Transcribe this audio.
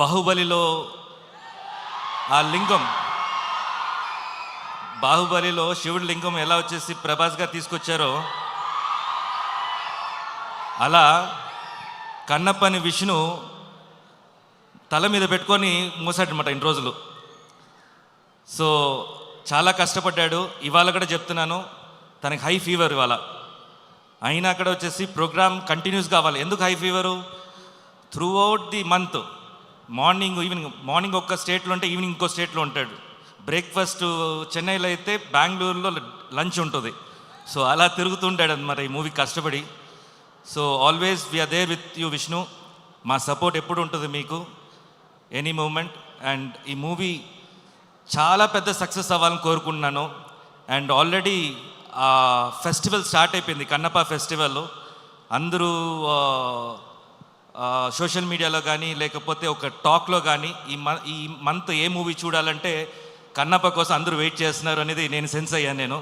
బాహుబలిలో ఆ లింగం, బాహుబలిలో శివుడి లింగం ఎలా వచ్చేసి ప్రభాస్ గారు తీసుకొచ్చారో అలా కన్నప్పని విష్ణు తల మీద పెట్టుకొని మూసాడనమాట ఇన్ని రోజులు. సో చాలా కష్టపడ్డాడు. ఇవాళ కూడా చెప్తున్నాను, తనకి హై ఫీవర్ ఇవాళ. అయినా అక్కడ వచ్చేసి ప్రోగ్రామ్ కంటిన్యూస్ కావాలి. ఎందుకు high fever? Through out the month morning evening ఒక్క స్టేట్లో ఉంటే ఈవినింగ్ ఇంకో స్టేట్లో ఉంటాడు. బ్రేక్ఫాస్ట్ చెన్నైలో అయితే బెంగళూరులో లంచ్ ఉంటుంది. సో అలా తిరుగుతుంటాడు అనమాట ఈ మూవీ కష్టపడి. So always we are there with you Vishnu. మా సపోర్ట్ ఎప్పుడు ఉంటుంది మీకు, ఎనీ మూమెంట్. అండ్ ఈ మూవీ చాలా పెద్ద సక్సెస్ అవ్వాలని కోరుకుంటున్నాను. అండ్ ఆల్రెడీ ఫెస్టివల్ స్టార్ట్ అయిపోయింది, కన్నప్ప ఫెస్టివల్. అందరూ సోషల్ మీడియాలో కానీ లేకపోతే ఒక టాక్లో కానీ ఈ మంత్ ఏ మూవీ చూడాలంటే కన్నప్ప కోసం అందరూ వెయిట్ చేస్తున్నారు అనేది నేను సెన్స్ అయ్యాను నేను.